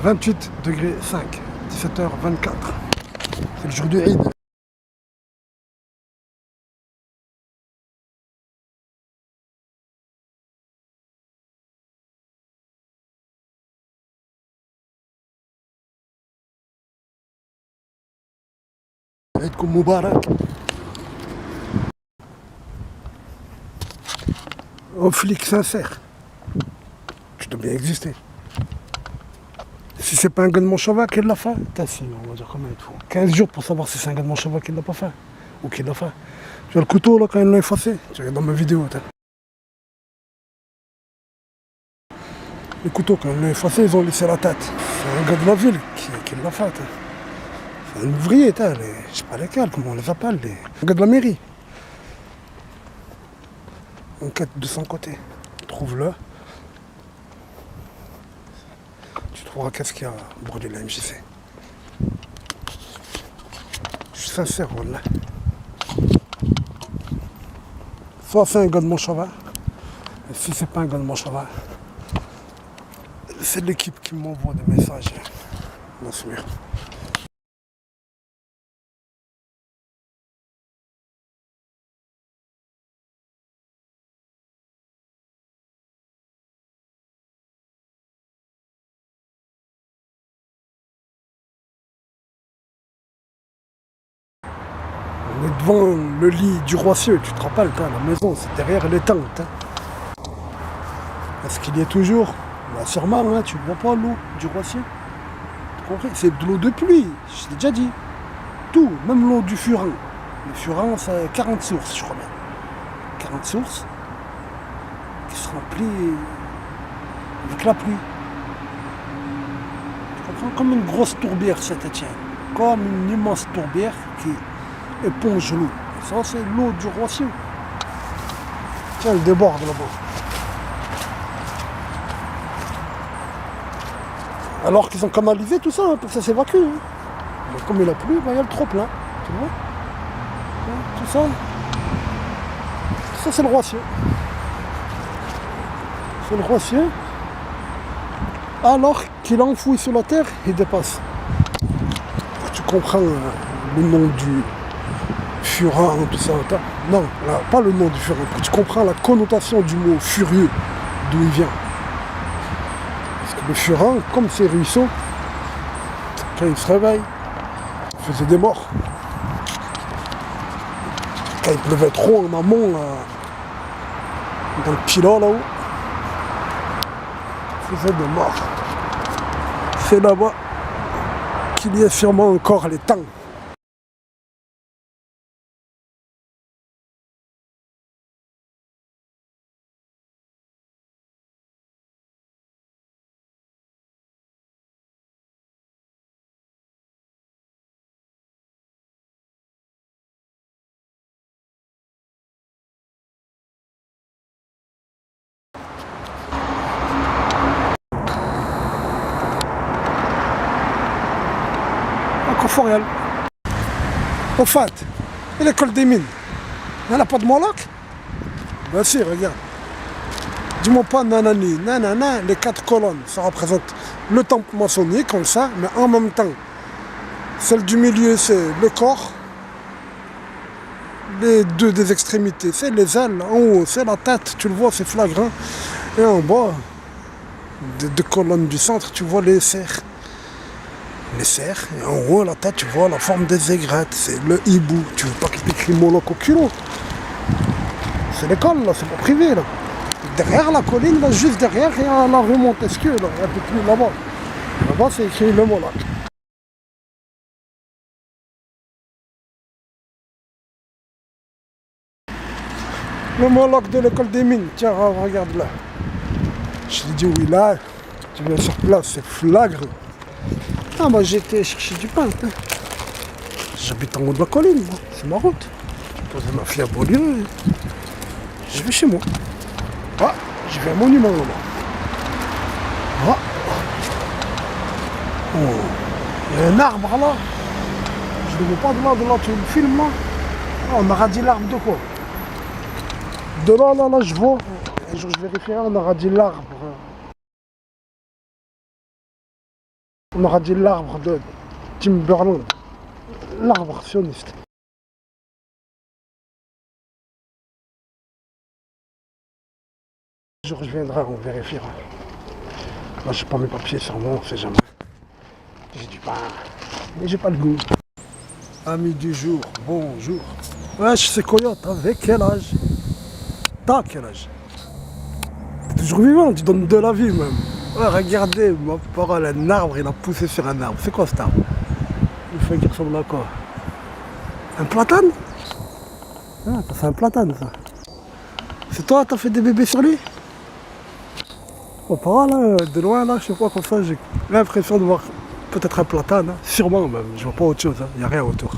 28 degrés 5, 17h24. C'est le jour du Eid. Eidkoum Moubarak. Aux flics sincères, tu dois bien exister. Si c'est pas un gars de Manchava qui l'a fait, on va dire combien il faut 15 jours pour savoir si c'est un gars de Manchava qui l'a pas fait. Ou qui l'a fait. Tu vois le couteau là quand ils l'ont effacé, tu regardes dans ma vidéo. Les couteaux quand ils l'ont effacé, ils ont laissé la tête. C'est un gars de la ville qui l'a fait. C'est un ouvrier, je sais pas lesquels, comment on les appelle, un gars de la mairie. Enquête de son côté. Trouve-le. Tu trouveras qu'est-ce qu'il y a brûlé la MJC. Je suis sincère, voilà. Soit c'est un gars de Manchava, et si c'est pas un gars de Manchava, c'est l'équipe qui m'envoie des messages dans ce mur. On est devant le lit du Roicieux, tu te rappelles, la maison, c'est derrière les tentes. Est-ce qu'il y est toujours? Bah, sûrement, tu ne vois pas l'eau du Roicieux. C'est de l'eau de pluie, je t'ai déjà dit. Tout, même l'eau du Furin. Le Furin, c'est 40 sources, je crois bien. 40 sources qui se remplissent avec la pluie. Tu comprends? Comme une grosse tourbière, Saint-Étienne. Comme une immense tourbière qui éponge l'eau. Ça, c'est l'eau du Roicieux. Tiens, elle déborde là-bas. Alors qu'ils ont canalisé tout ça pour que ça s'évacue. Mais comme il a plu, il y a le trop plein. Tu vois? Tout ça. Ça, c'est le Roicieux. C'est le Roicieux. Alors qu'il enfouit sous la terre, il dépasse. Tu comprends le nom du Furin, tout ça. Non, là, pas le nom du Furin. Tu comprends la connotation du mot furieux, d'où il vient. Parce que le Furin, comme ces ruisseaux, quand il se réveille, il faisait des morts. Quand il pleuvait trop en amont, dans le Pilat là-haut, il faisait des morts. C'est là-bas qu'il y a sûrement encore les temps. Conforel. Au fait, et l'école des mines, elle n'a pas de Moloch? Ben si, regarde. Dis-moi pas nanani, nanana, les 4 colonnes, ça représente le temple maçonnique, comme ça, mais en même temps, celle du milieu, c'est le corps, les deux des extrémités, c'est les ailes, en haut, c'est la tête, tu le vois, c'est flagrant, et en bas, des 2 colonnes du centre, tu vois les serres. Les serres, et en haut, la tête, tu vois la forme des aigrettes, c'est le hibou. Tu veux pas qu'il t'écrit Moloch au kilo? C'est l'école, là, c'est pas privé, là. Derrière la colline, là, juste derrière, il y a la rue Montesquieu, là, un peu plus là-bas. Là-bas, c'est écrit le Moloch. Le Moloch de l'école des mines, tiens, regarde là. Je t'ai dit oui, là, tu viens sur place, c'est flagrant. Ah bah j'étais chercher du pain. J'habite en haut de la colline, moi. C'est ma route. Je pose ma fille à Beaulieu. Je vais chez moi. Ah, j'ai vu un monument là-bas. Ah. Oh. Il y a un arbre là. Je ne veux pas de là, tu me filmes là. Ah, on aura dit l'arbre de quoi? De là, je vois. Un jour je vérifierai, on aura dit l'arbre. On aura dit l'arbre de Timberland, l'arbre sioniste. Un jour je viendrai, on vérifiera. Moi j'ai pas mes papiers sur moi, on sait jamais. J'ai du pain, mais j'ai pas le goût. Ami du jour, bonjour. Wesh, c'est Coyote, avec quel âge? T'as quel âge? T'es toujours vivant, tu donnes de la vie même. Ouais, regardez, ma parole, un arbre, il a poussé sur un arbre. C'est quoi cet arbre? Il fait qu'il ressemble à quoi? Un platane? Ah, c'est un platane ça. C'est toi, t'as fait des bébés sur lui? Oh, par là, de loin, là, je sais pas, comme ça, j'ai l'impression de voir peut-être un platane, hein. Sûrement même, je vois pas autre chose, hein. Y a rien autour.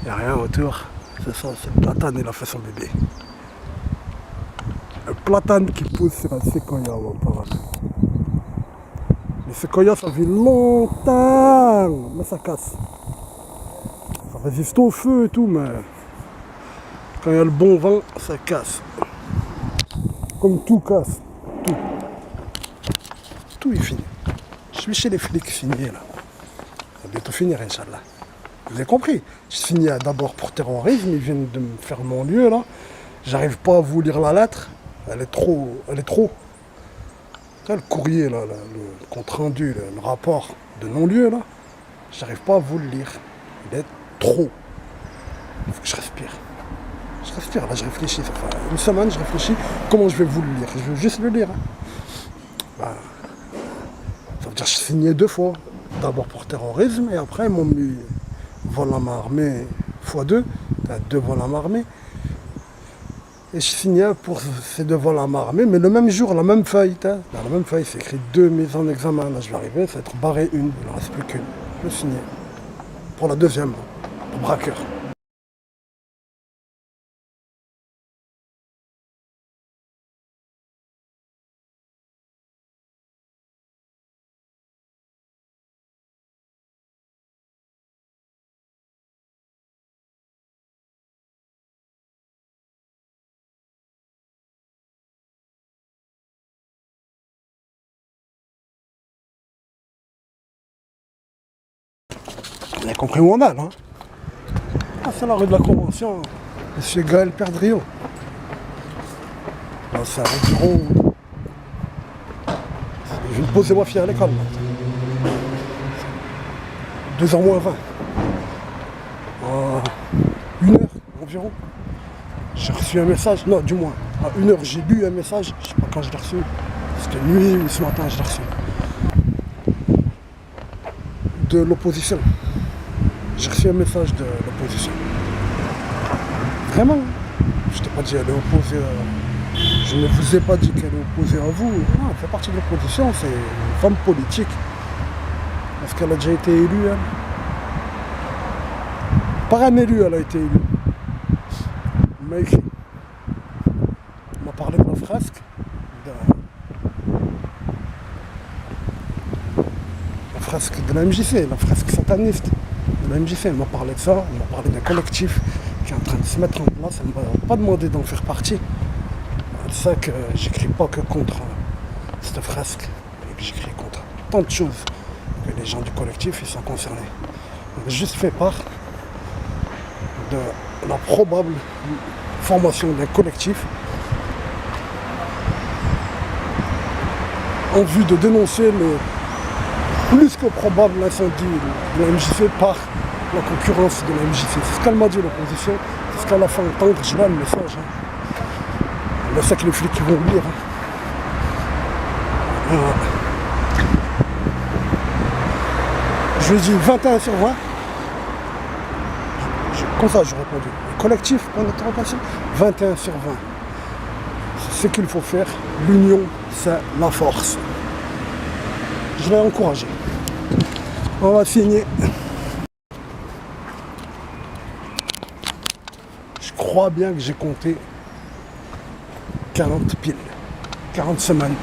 Y a rien autour, c'est ça, c'est le platane, il a fait son bébé. Un platane qui pousse sur un séquoia, mon parole. Les séquoias, ça vit longtemps, mais ça casse. Ça résiste au feu et tout, mais quand il y a le bon vent, ça casse. Comme tout casse, tout. Tout est fini. Je suis chez les flics signés là. Ça va bientôt finir, Inch'Allah. Vous avez compris? Je signais d'abord pour terrorisme, ils viennent de me faire mon lieu là. J'arrive pas à vous lire la lettre. Elle est trop. Ça, le courrier là, le compte rendu, le rapport de non-lieu là, j'arrive pas à vous le lire. Il est trop. Il faut que je respire. Je respire, là je réfléchis, ça fait une semaine je réfléchis comment je vais vous le lire. Je veux juste le lire. Bah, ça veut dire que je signais 2 fois. D'abord pour terrorisme et après ils m'ont mis vol à main armée x2, 2 vols à main armée. Et je signais pour ces 2 vols à main armée, mais le même jour, la même feuille. Dans la même feuille, c'est écrit 2 mises en examen. Là je vais arriver, ça va être barré 1, il ne reste plus qu'une. Je signais. Pour la deuxième, pour braqueur. Vous avez compris où on a là, hein? Ah, c'est la rue de la Convention, Monsieur Gaël Perdriau. Là, c'est un bureau. Je viens de poser ma fille à l'école. 2h moins 20. 1h environ. J'ai reçu un message, non, du moins, à 1h, j'ai lu un message, je sais pas quand je l'ai reçu. C'était nuit ou ce matin, je l'ai reçu. De l'opposition. J'ai reçu un message de l'opposition. Vraiment. Je t'ai pas dit elle est opposée je ne vous ai pas dit qu'elle est opposée à vous. Non, elle fait partie de l'opposition, c'est une femme politique. Est-ce qu'elle a déjà été élue, elle? Par un élu, elle a été élue. Elle m'a écrit. Elle m'a parlé de la fresque. La fresque de la MJC, la fresque sataniste de la MJC. Elle m'a parlé de ça, elle m'a parlé d'un collectif qui est en train de se mettre en place. Elle ne m'a pas demandé d'en faire partie. C'est ça que j'écris pas que contre cette fresque, et que j'écris contre tant de choses que les gens du collectif ils sont concernés. J'ai juste fait part de la probable formation d'un collectif en vue de dénoncer le plus que probable incendie de la MJC par la concurrence de la MJC. C'est ce qu'elle m'a dit l'opposition, c'est ce qu'elle a fait entendre, je vois le message. Je sais que les flics vont lire. Je lui ai dit 21 sur 20. Comme ça, j'ai répondu. Le collectif, point d'interrogation, 21 sur 20. C'est ce qu'il faut faire. L'union, c'est la force. Je vais encourager. On va signer. Je crois bien que j'ai compté 40 piles, 40 semaines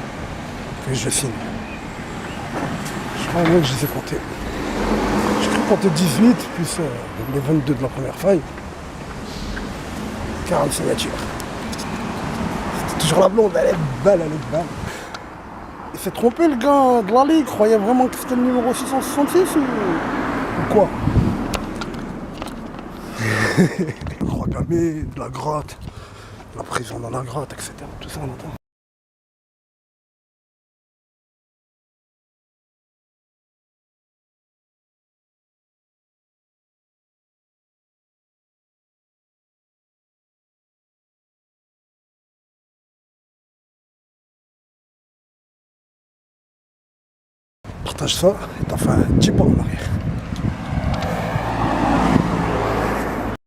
que je signe. Je crois bien que je les ai comptés. J'ai cru compter 18, plus les 22 de la première feuille. 40 signatures. C'était toujours la blonde, elle est belle, elle est belle. Il s'est trompé le gars de la Ligue, il croyait vraiment que c'était le numéro 666 ou quoi? La croix gammée, de la grotte, la prison dans la grotte, etc. Tout ça on entend. Partage ça et t'as fait un 10 pas en arrière.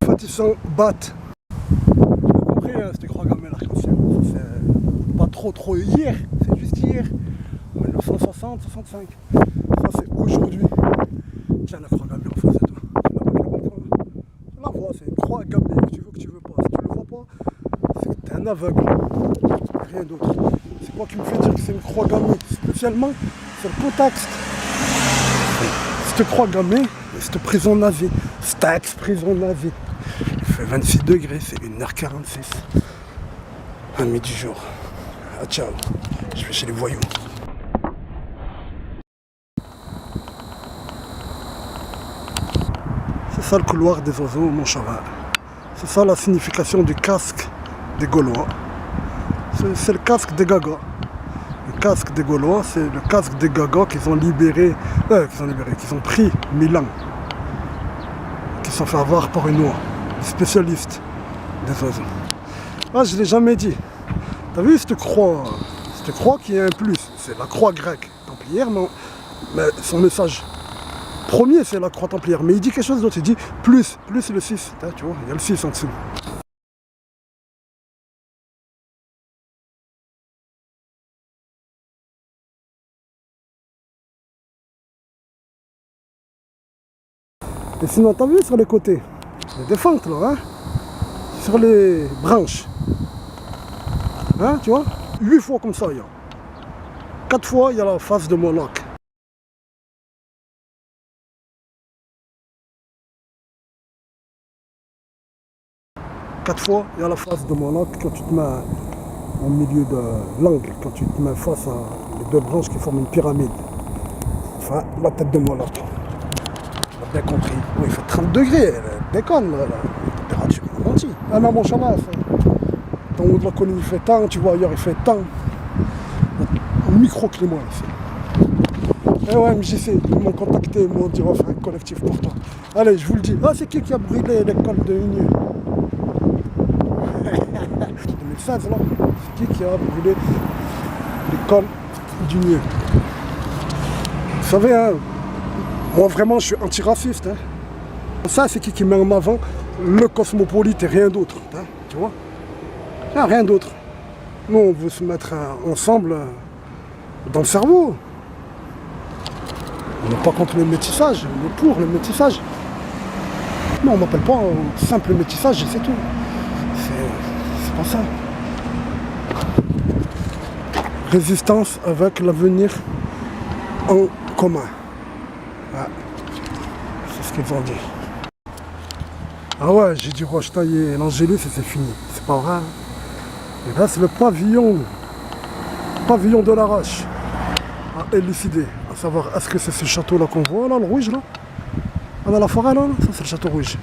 En fait ils sont battent. J'ai compris hein, c'était croix gammée l'arc-en-ciel. C'est pas trop hier, c'est juste hier. 1960, 65. Ça c'est aujourd'hui. Tiens la croix gammée en face de toi. Tu la vois, c'est une croix gammée que tu veux pas. Si tu le vois pas, c'est que t'es un aveugle. Rien d'autre. C'est quoi qui me fait dire que c'est une croix gammée? Spécialement, c'est le contexte. Cette croix gammée et cette prison nazie. Cette ex-prison nazie. Il fait 26 degrés, c'est 1h46. À midi du jour. Ah ciao. Je vais chez les voyous. C'est ça le couloir des oiseaux, mon cheval. C'est ça la signification du casque des Gaulois. C'est le casque des Gagas. Le casque des Gaulois, c'est le casque des Gagas qu'ils ont libéré, qu'ils ont pris Milan, qui sont fait avoir par une oie, spécialiste des oiseaux. Ah, je l'ai jamais dit. T'as vu cette croix qui est un plus, c'est la croix grecque templière, mais son message premier c'est la croix templière, mais il dit quelque chose d'autre, il dit plus le 6, tu vois, il y a le 6 en dessous. Et sinon, t'as vu sur les côtés, il y a des fentes là, hein, sur les branches, hein, tu vois, 8 fois comme ça, il y a. 4 fois, il y a la face de Moloch. Quatre fois, il y a la face de Moloch quand tu te mets au milieu de l'angle, quand tu te mets face à les deux branches qui forment une pyramide. Enfin, la tête de Moloch. On a bien compris. Oui, il fait 30 degrés, déconne, la température, on a menti. Ah non, mon cheval, en haut de la colline, il fait tant, tu vois, ailleurs, il fait tant. Un micro-climat, ici. Eh ouais, MJC, ils m'ont contacté, ils m'ont dit, on va faire un collectif pour toi. Allez, je vous le dis. Ah, c'est qui a brûlé l'école de Union? 2016, là. C'est qui a brûlé l'école d'Union? Vous savez, hein, moi vraiment je suis antiraciste. Hein. Ça c'est qui met en avant le cosmopolite et rien d'autre. Hein, tu vois? Rien d'autre. Nous on veut se mettre ensemble dans le cerveau. On n'est pas contre le métissage, on est pour le métissage. Non, on m'appelle pas un simple métissage et c'est tout. C'est pas ça. Résistance avec l'avenir en commun. Ah. C'est ce qu'ils ont dit. Ah ouais, j'ai dit Rochetaille et l'Angélus et c'est fini. C'est pas vrai. Et là, c'est le pavillon de la Roche à élucider. À savoir, est-ce que c'est ce château-là qu'on voit, là, le rouge, là? Ah, dans la forêt, là, ça, c'est le château rouge.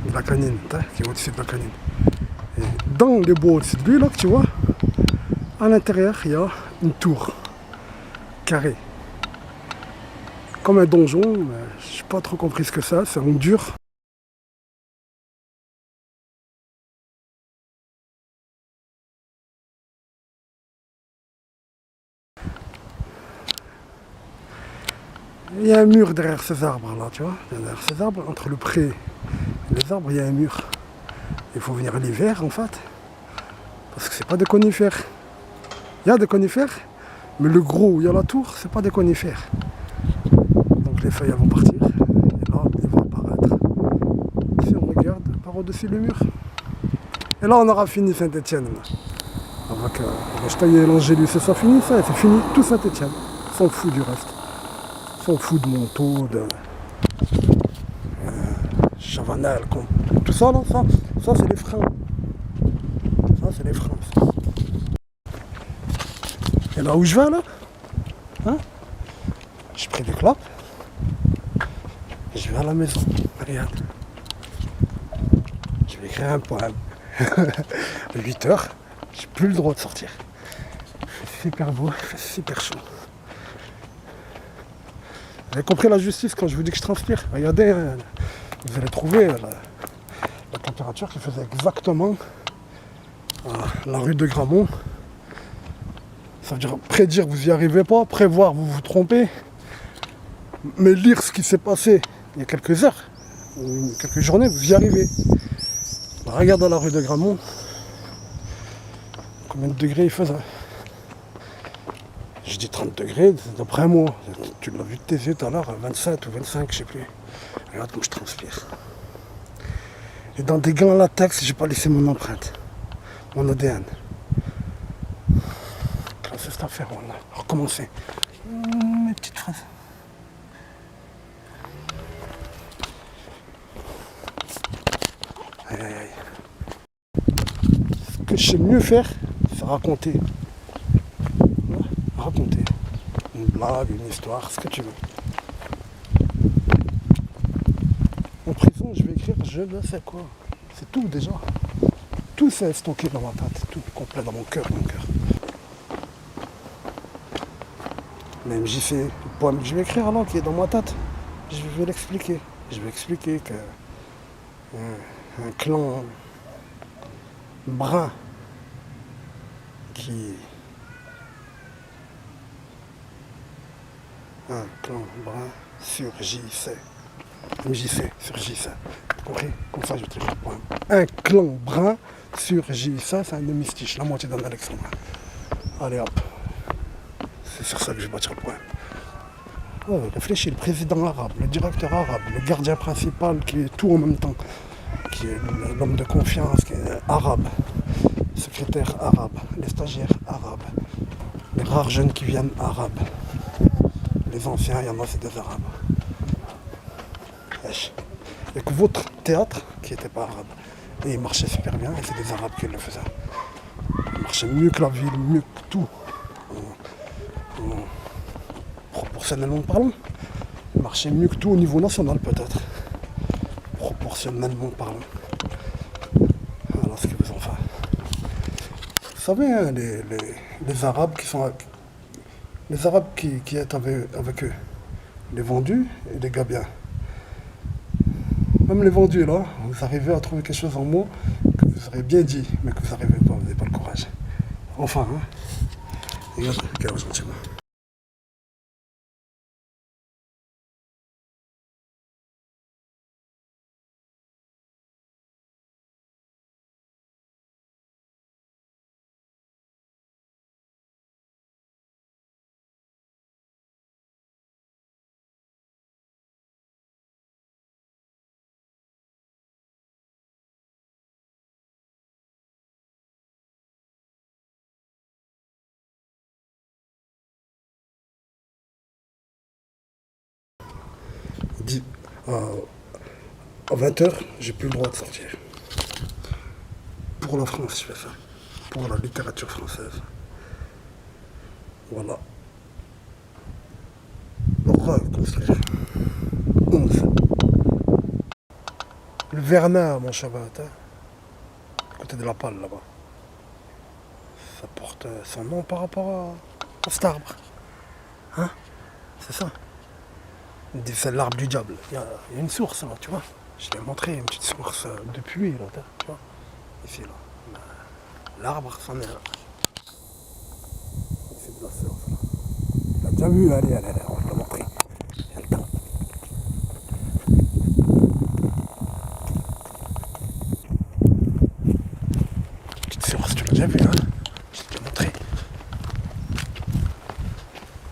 De la Canine, qui est au-dessus de la Canine. Et dans les bois au-dessus de lui, là, que tu vois, à l'intérieur, il y a une tour carrée. Comme un donjon, mais je n'ai pas trop compris ce que c'est en dur. Il y a un mur derrière ces arbres là, tu vois. Derrière ces arbres, entre le pré et les arbres, il y a un mur. Il faut venir l'hiver en fait, parce que c'est pas des conifères. Il y a des conifères, mais le gros où il y a la tour, c'est pas des conifères. Donc les feuilles elles vont partir, et là ils vont apparaître. Si on regarde par au-dessus le mur. Et là on aura fini Saint-Étienne. Avec Rochetaille et l'Angélus, c'est ça fini ça, c'est fini tout Saint-Étienne. On s'en fout du reste. On s'en fout de Montaut, de Chavanel, tout ça là, ça c'est les freins. Ça c'est les freins. Et là où je vais là, Hein? J'ai pris des clopes. Et je vais à la maison. Regarde. Je vais écrire un poème. À 8h, j'ai plus le droit de sortir. C'est super beau, c'est super chaud. Vous avez compris la justice quand je vous dis que je transpire? Regardez, vous allez trouver la température qui faisait exactement la rue de Gramont. Ça veut dire prédire, vous n'y arrivez pas, prévoir, vous vous trompez. Mais lire ce qui s'est passé il y a quelques heures, ou quelques journées, vous y arrivez. Regarde dans la rue de Gramont, combien de degrés il faisait. Je dis 30 degrés, d'après moi. Tu l'as vu de tes yeux tout à l'heure, 27 ou 25, je sais plus. Regarde comme je transpire. Et dans des gants en latex, j'ai pas laissé mon empreinte, mon ADN. C'est cette affaire, on a recommencé. Mes petites phrases. Aïe aïe aïe. Ce que je sais mieux faire, c'est raconter. Raconter. Une blague, une histoire, ce que tu veux. En prison, je vais écrire je ne sais quoi. C'est tout déjà. Tout c'est stocké dans ma tête, tout complet dans mon cœur, Même j'y fais le poème que je vais écrire alors qui est dans ma tête. Je vais l'expliquer. Je vais expliquer que un clan brun qui... Un clan brun surgissait. Surgissait. T'as compris? Comme ça je vais le poème. Un clan brun surgissait, c'est un hémistiche, la moitié d'un alexandrin. Allez hop. C'est sur ça que je vais bâtir le poème. Ouais, réfléchis, le président arabe, le directeur arabe, le gardien principal qui est tout en même temps, qui est l'homme de confiance, qui est arabe, secrétaire arabe, les stagiaires arabes, les rares jeunes qui viennent arabes, les anciens, il y en a, c'est des arabes. Wesh. Il n'y a que votre théâtre qui n'était pas arabe. Et il marchait super bien, et c'est des arabes qui le faisaient. Il marchait mieux que la ville, mieux que tout. Proportionnellement parlant, il marchait mieux que tout au niveau national peut-être. Proportionnellement parlant. Voilà ce que vous en faites. Vous savez, hein, les Arabes qui sont les Arabes qui étaient avec eux, les vendus et les gabiens. Même les vendus là, vous arrivez à trouver quelque chose en mots que vous aurez bien dit, mais que vous n'arrivez pas, vous n'avez pas le courage. Enfin, hein. Regarde gentiment. À 20h, j'ai plus le droit de sortir. Pour la France, je fais ça. Pour la littérature française. Voilà. Reconstruire. 11. Le Vernin, mon cheval, à côté de la Palle, là-bas. Ça porte son nom par rapport à cet arbre. Hein? C'est ça. C'est l'arbre du diable. Il y a une source, là, tu vois. Je t'ai montré une petite source de puits, là, tu vois. Ici, là. L'arbre, c'en est là. C'est de la source, là. Tu l'as déjà vu, allez, on va te le montrer. Il y a le temps. Petite source, tu l'as déjà vu, hein. Je t'ai montré.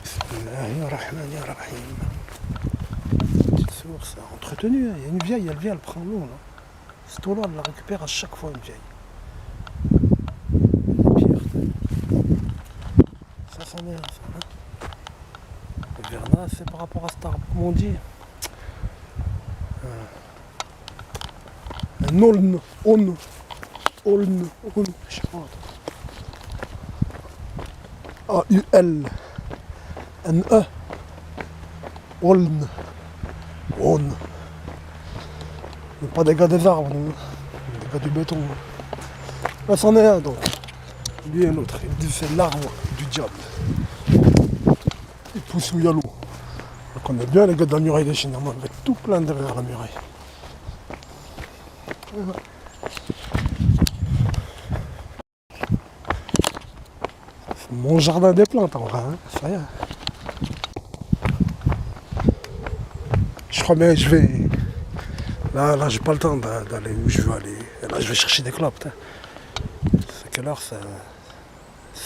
Bismillahirrahmanirrahim. Petite source, entretenue, il y a une vieille, elle vient, elle prend l'eau, là. Cette eau-là, elle la récupère à chaque fois, une vieille. Ça, c'en est, ça, hein. Le Vernin, c'est par rapport à cet arbre, comme on dit. Un aulne, je sais pas. A-U-L. N-E. Aulne. Aulne. On n'est pas des gars des arbres, nous. On est des gars du béton. Là, c'en est un, donc. Lui et l'autre. Il dit c'est l'arbre du diable. Il pousse où il y a l'eau. On connaît bien les gars de la muraille des Chines. On avait tout plein derrière la muraille. C'est mon jardin des plantes, en vrai. Hein. Ça y est. Je crois bien que je vais... Là, j'ai pas le temps d'aller où je veux aller. Et là, je vais chercher des clopes. C'est quelle heure? C'est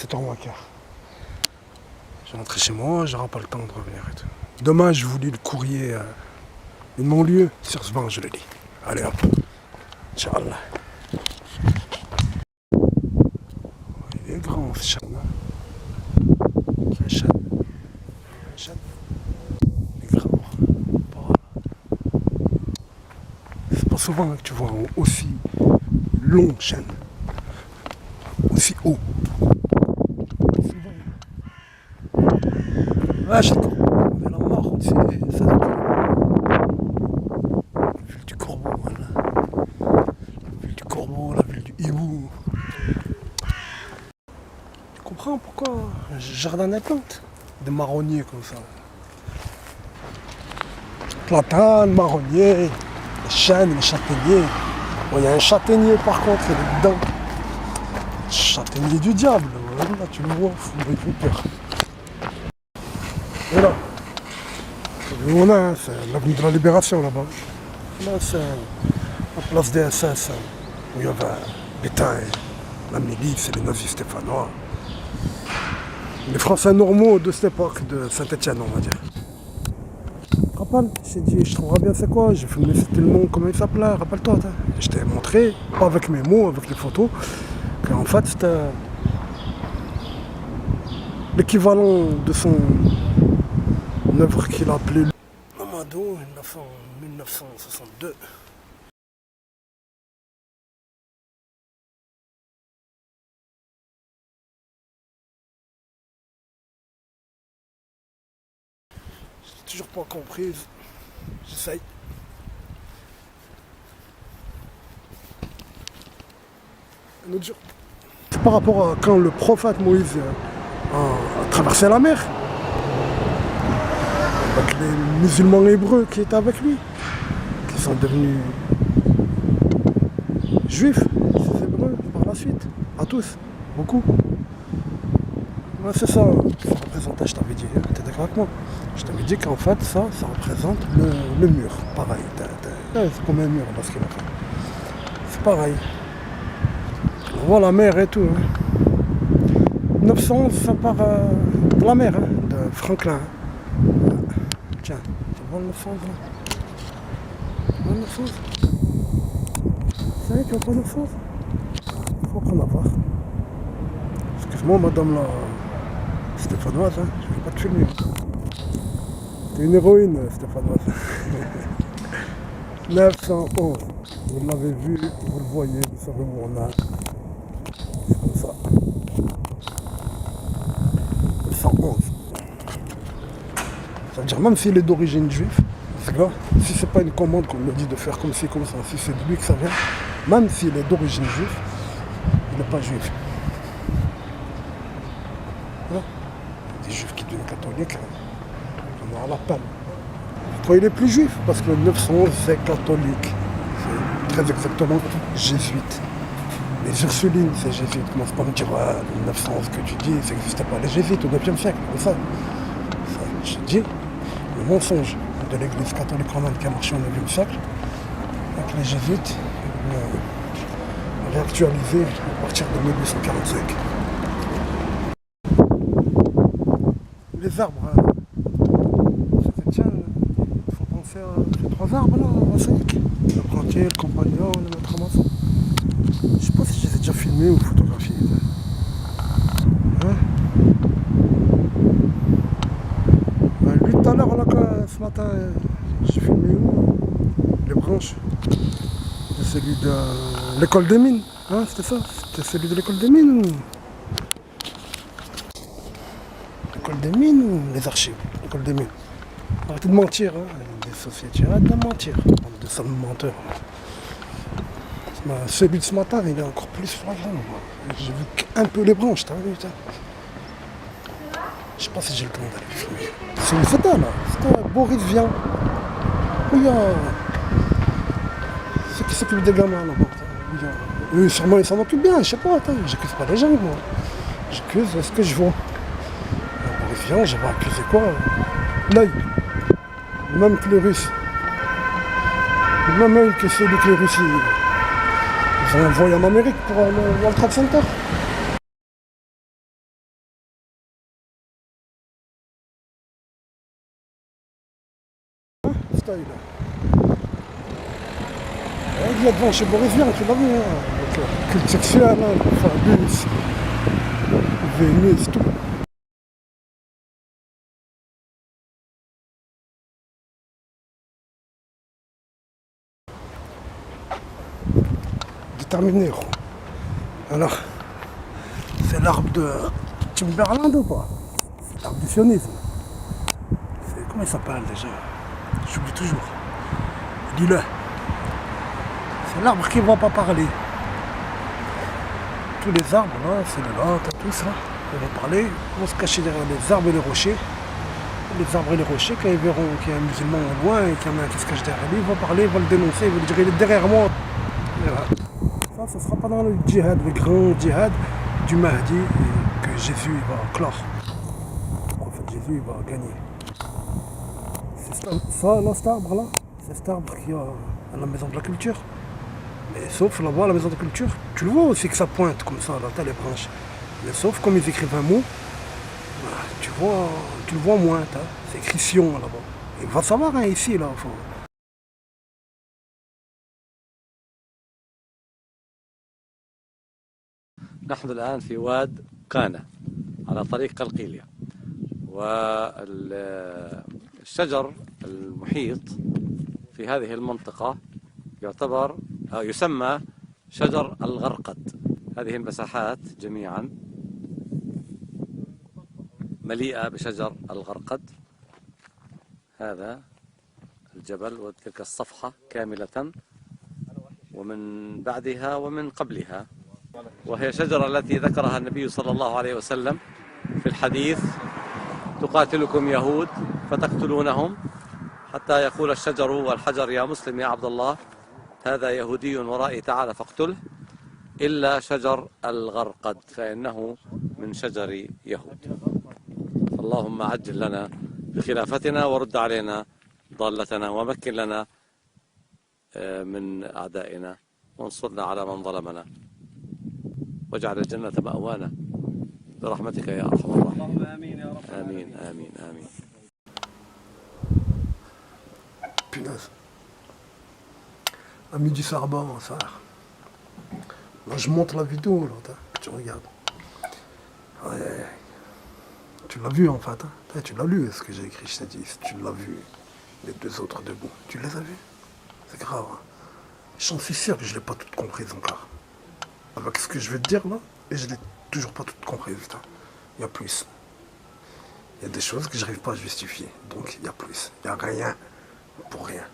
7h moins quart. Je vais rentrer chez moi, j'aurai pas le temps de revenir et tout. Demain, je vous lis le courrier de mon lieu. Sur ce banc, je le lis. Allez hop. Inch'Allah. Il est grand, ce chêne. Un chêne. Un chêne. Il est grand. C'est pas souvent que tu vois un aussi long chêne. Aussi haut. Ah, j'ai le corbeau, on est là mort, c'est ça. La ville du corbeau, voilà. La ville du corbeau, la ville du hibou. Tu comprends pourquoi jardin des plantes? Des marronniers comme ça. Platanes, marronniers, les chênes, les châtaigniers. Bon, il y a un châtaignier par contre, il est dedans. Châtaignier du diable, voilà, là tu le vois, il fait peur. Et là, on a, c'est l'avenue de la Libération là-bas. Là, c'est la place des SS, où il y avait l'État et la milice et les nazis stéphanois. Les Français normaux de cette époque, de Saint-Étienne, on va dire. Rappelle, j'ai dit, je trouverais bien c'est quoi, j'ai filmé c'était le nom, comment il s'appelait, rappelle-toi. Je t'ai montré, pas avec mes mots, avec les photos, qu'en fait c'était l'équivalent de son œuvre qu'il a appelée Mamadou, 1962. J'ai toujours pas compris, j'essaye. Un autre jour. C'est par rapport à quand le prophète Moïse a traversé la mer, avec les musulmans hébreux qui étaient avec lui, qui sont devenus juifs, ces hébreux, par la suite, à tous, beaucoup. Ouais, c'est ça, ça représentait, je t'avais dit, t'es d'accord avec moi? Je t'avais dit qu'en fait, ça représente le mur, pareil. C'est comme un mur, là, ce qu'il a fait. C'est pareil. On voit la mer et tout. Hein. 911, ça part de la mer, hein, de Franklin. Tiens, tu vois le 911 là? Tu vois le 911? C'est vrai qu'il n'y a pas 911? Il faut prendre à voir. Excuse-moi, madame la stéphanoise, hein, je ne vais pas te filmer. T'es une héroïne, stéphanoise. 911. Vous l'avez vu, vous le voyez, vous savez où on a. C'est comme ça. 911. Ça veut dire même s'il est d'origine juive, c'est grave. Si c'est pas une commande qu'on me dit de faire comme ci, comme ça, si c'est de lui que ça vient, même s'il est d'origine juive, il n'est pas juif. Hein? Des juifs qui deviennent catholiques, on aura la peine. Pourquoi il est plus juif? Parce que le 911 c'est catholique. C'est très exactement jésuite. Les Ursulines, c'est jésuite. Commence pas à me dire le 911 que tu dis, ça n'existait pas. Les jésuites au 9e siècle, comme ça. Je te dis, le mensonge de l'église catholique romaine qui a marché au 9e siècle, avec les jésuites, réactualisé à partir de 1845. Les arbres, tiens, il faut penser à ces 3 arbres là, à Saïk. Le plantier, le compagnon, le maître maçon. Je sais pas si je les ai déjà filmés ou photographiés. Hein? Lui tout à l'heure, là, ce matin, j'ai filmé où? Les branches de celui de l'école des mines. Hein, c'était ça? C'était celui de l'école des mines ou... L'école des mines ou les archives? L'école des mines. Arrêtez de mentir, hein, des sociétés, arrêtez de mentir. Bande de sales menteurs. Celui de ce matin, il est encore plus flagrant. J'ai vu qu'un peu les branches, t'as vu, putain. Je sais pas si j'ai le temps d'aller filmer. C'est là, c'est Boris vient. Regarde. C'est qui s'occupe des gamins là-bas. Eux, sûrement, ils s'en occupent bien, je sais pas, attends, j'accuse pas les gens, moi. J'accuse ce que je vois. Boris vient, j'avais accusé quoi? L'œil. Le même que les Russes. Le même œil que celui que les Russes. Ils ont envoyé en Amérique pour le World Trade Center. C'est là. Il y a devant chez Boris Vian, tu l'as vu, hein. Culte sexuel, hein, Fabius, Vénus, tout. Déterminé, gros. Alors, c'est l'arbre de Timberland ou pas? C'est l'arbre du sionisme. Comment il s'appelle déjà? J'oublie toujours. Dis-le. C'est l'arbre qui ne va pas parler. Tous les arbres, là, c'est là, t'as tout ça. Ils vont parler, ils vont se cacher derrière les arbres et les rochers. Les arbres et les rochers, quand ils verront qu'il y a un musulman au loin et qu'il y en a un qui se cache derrière lui, ils vont parler, ils vont le dénoncer, ils vont lui dire il est derrière moi. Ça ne sera pas dans le djihad, le grand djihad du Mahdi que Jésus va clore. Le prophète Jésus va gagner. C'est ça, là, cet arbre-là, c'est cet arbre qui a à la maison de la culture. Mais sauf là-bas, à la maison de la culture, tu le vois aussi que ça pointe comme ça, là, t'as les branches. Mais sauf comme ils écrivent un mot, tu le vois moins, c'est écrit Sion là-bas. Il va savoir, hein, ici, là, faut... نحن الآن في واد قانا على طريق قلقيلية، والشجر المحيط في هذه المنطقة يعتبر أو يسمى شجر الغرقد. هذه المساحات جميعا مليئة بشجر الغرقد. هذا الجبل وتلك الصفحة كاملة ومن بعدها ومن قبلها، وهي شجرة التي ذكرها النبي صلى الله عليه وسلم في الحديث: تقاتلكم يهود فتقتلونهم حتى يقول الشجر والحجر يا مسلم يا عبد الله هذا يهودي ورائي تعالى فاقتله إلا شجر الغرقد فإنه من شجر يهود. اللهم عجل لنا بخلافتنا ورد علينا ضالتنا ومكن لنا من أعدائنا وانصرنا على من ظلمنا واجعل الجنة مأوانا برحمتك يا أرحم الراحمين. آمين يا رب. آمين آمين آمين. Punaise. Ami du Sarban, ça. Là, je monte la vidéo, là, tu regardes. Ouais. Tu l'as vu en fait, hein. Tu l'as lu ce que j'ai écrit, je t'ai dit. Tu l'as vu, les deux autres debout. Tu les as vus? C'est grave. Hein. J'en suis sûr que je ne l'ai pas toutes comprises encore. Avec ce que je vais te dire là, et je ne l'ai toujours pas toutes comprises. Il y a plus. Il y a des choses que je n'arrive pas à justifier. Donc il y a plus. Il n'y a rien pour rien.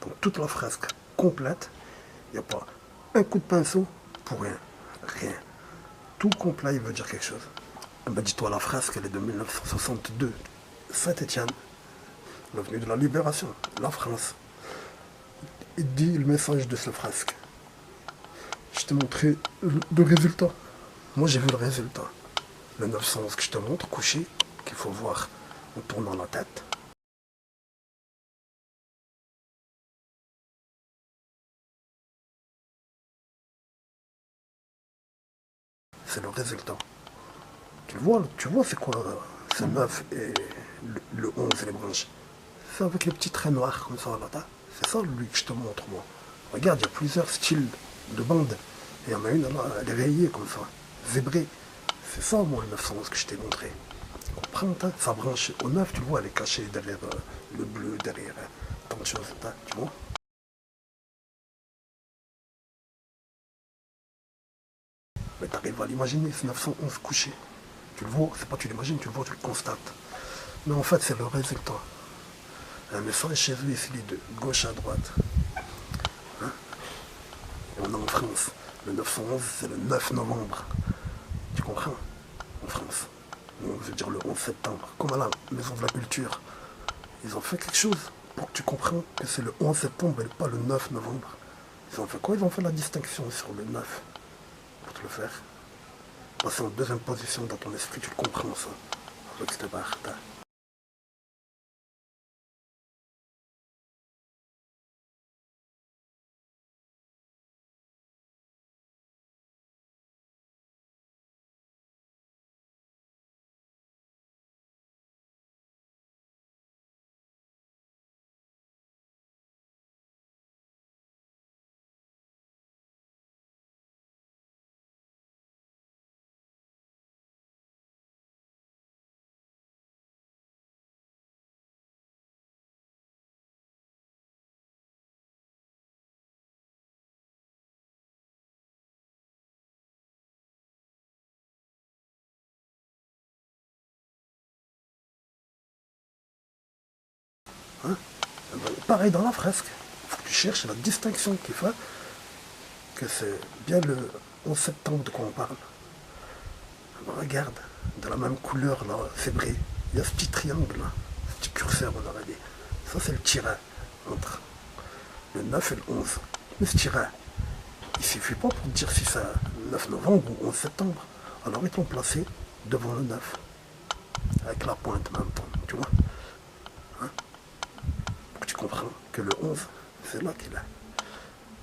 Donc toute la fresque complète, il n'y a pas un coup de pinceau pour rien. Rien. Tout complet, il veut dire quelque chose. Ben dis-toi, la fresque, elle est de 1962. Saint-Étienne, l'avenue de la Libération, la France. Il dit le message de cette fresque. Je t'ai montré le résultat. Moi, j'ai vu le résultat. Le 911 que je te montre, couché, qu'il faut voir en tournant la tête. C'est le résultat. Tu vois c'est quoi ce 9 et le 11 et les branches. C'est avec les petits traits noirs comme ça là. C'est ça lui que je te montre moi. Regarde, il y a plusieurs styles de bandes. Et il y en a une, elle est rayée comme ça, zébrée. C'est ça moi le 911 que je t'ai montré. Tu comprends, sa branche au 9, tu vois, elle est cachée derrière le bleu, derrière tant de choses, tu vois. Mais t'arrives à l'imaginer, c'est 911 couché. Tu le vois, c'est pas tu l'imagines, tu le vois, tu le constates. Mais en fait, c'est le résultat. Un message chez eux, ici, de gauche à droite. Hein? Et on est en France. Le 911, c'est le 9 novembre. Tu comprends? En France. On veut dire le 11 septembre. Comme à la Maison de la Culture. Ils ont fait quelque chose pour que tu comprennes que c'est le 11 septembre et pas le 9 novembre. Ils ont fait quoi? Ils ont fait la distinction sur le 9. Pour te le faire. Passer en deuxième position dans ton esprit, tu le comprends ça. Avec cette barre. Hein? Pareil dans la fresque. Il faut que tu cherches la distinction qui fait que c'est bien le 11 septembre de quoi on parle. Alors, regarde, de la même couleur là, c'est vrai. Il y a ce petit triangle là, ce petit curseur on aurait dit. Ça c'est le tiret entre le 9 et le 11. Mais ce tiret, il suffit pas pour dire si c'est 9 novembre ou 11 septembre. Alors ils t'ont placé devant le 9. Avec la pointe en même temps, tu vois. Hein? Pour que tu comprends que le 11, c'est là qu'il est.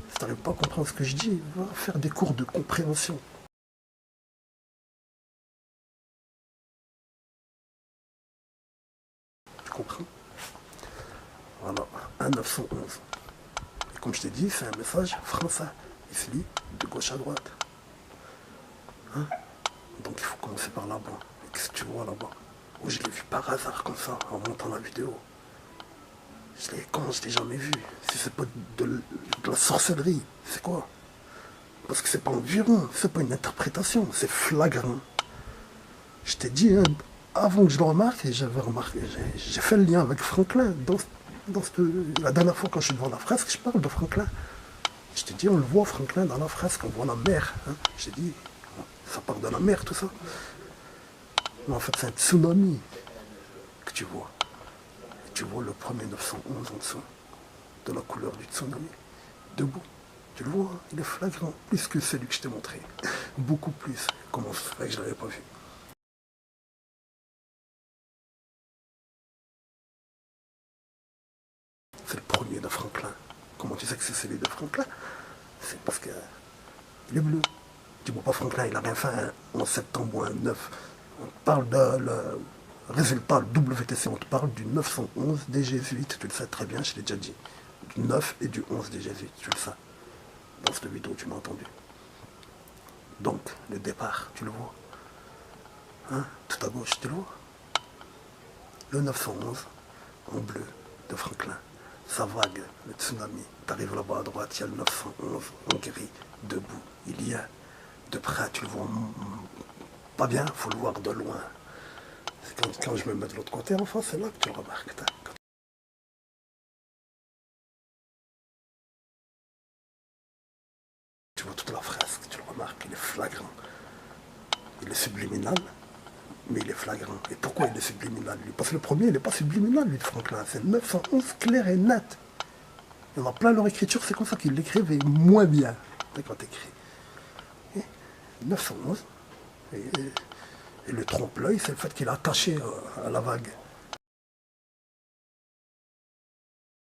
Si tu n'arrives pas à comprendre ce que je dis, va faire des cours de compréhension. Tu comprends? Voilà, un 911. Et comme je t'ai dit, c'est un message français. Il se lit de gauche à droite. Hein? Donc il faut commencer par là-bas. Et qu'est-ce que tu vois là-bas? Oh, je l'ai vu par hasard comme ça, en montant la vidéo. Comment je l'ai jamais vu? Si c'est pas de la sorcellerie, c'est quoi? Parce que c'est pas environ, c'est pas une interprétation, c'est flagrant. Je t'ai dit, hein, avant que je le remarque, j'avais remarqué, j'ai fait le lien avec Franklin. La dernière fois quand je suis devant la fresque, je parle de Franklin. Je t'ai dit, on le voit Franklin dans la fresque, on voit la mer. Hein. Je t'ai dit, ça part de la mer tout ça. Mais en fait, c'est un tsunami que tu vois. Et tu vois le premier 911 en dessous, de la couleur du tsunami, debout. Tu le vois, il est flagrant, plus que celui que je t'ai montré. Beaucoup plus. Comment ça se fait que je ne l'avais pas vu? C'est le premier de Franklin. Comment tu sais que c'est celui de Franklin? C'est parce qu'il est bleu. Tu vois pas Franklin, il n'a rien fait en septembre ou un 9. On parle de le résultat, le WTC, on te parle du 911 des Jésuites, tu le sais très bien, je l'ai déjà dit. Du 9 et du 11 des Jésuites, tu le sais. Dans cette vidéo, tu m'as entendu. Donc, le départ, tu le vois. Hein? Tout à gauche, tu le vois. Le 911, en bleu, de Franklin. Sa vague, le tsunami. T'arrives là-bas à droite, il y a le 911 en gris, debout. Il y a, de près, tu le vois pas bien, il faut le voir de loin. Quand je me mets de l'autre côté, enfin, c'est là que tu le remarques. Tu vois toute la fresque, tu le remarques, il est flagrant. Il est subliminal, mais il est flagrant. Et pourquoi il est subliminal, lui? Parce que le premier, il n'est pas subliminal, lui, de Franklin. C'est le 911 clair et net. Il y en a plein leur écriture, c'est comme ça qu'ils l'écrivent moins bien. C'est quand t'écris. 911. Et le trompe-l'œil, c'est le fait qu'il est attaché à la vague.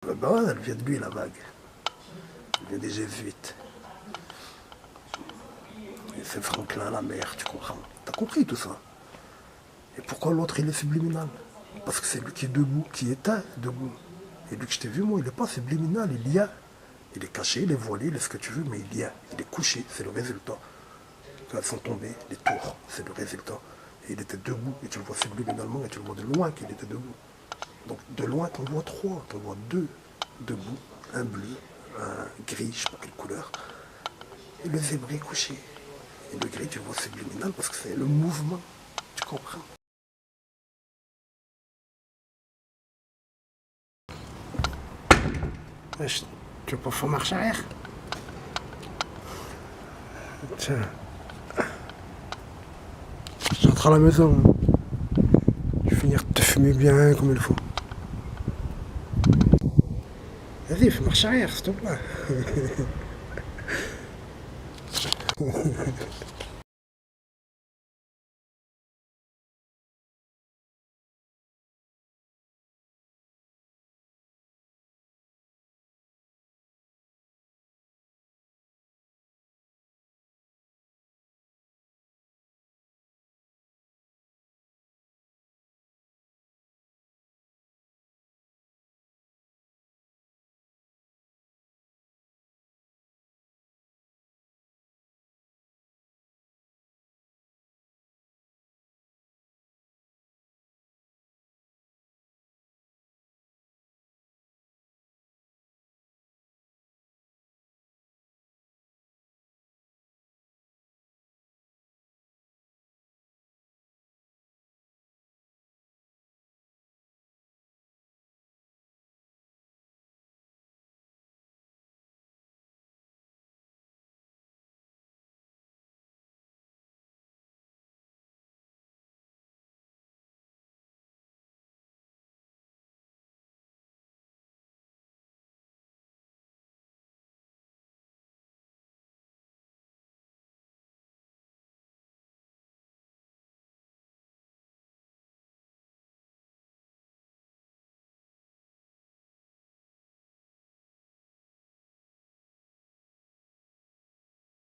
Ben, elle vient de lui, la vague. Elle vient des jésuites. Et c'est Franklin, la mer, tu comprends? T'as compris tout ça? Et pourquoi l'autre, il est subliminal? Parce que c'est lui qui est debout, qui était debout. Et lui que je t'ai vu, moi, il n'est pas subliminal, il y a. Il est caché, il est voilé, il est ce que tu veux, mais il y a. Il est couché, c'est le résultat. Quand elles sont tombées, les tours, c'est le résultat. Et il était debout, et tu le vois subliminalement, et tu le vois de loin qu'il était debout. Donc de loin, tu en vois trois, tu en vois deux debout, un bleu, un gris, je sais pas quelle couleur, et le zébré couché. Et le gris, tu le vois subliminal parce que c'est le mouvement, tu comprends? wesh, tu veux pas faire marche arrière? Tiens. J'entre à la maison. Je vais finir de te fumer bien comme il faut. Vas-y, fais marche arrière, s'il te plaît.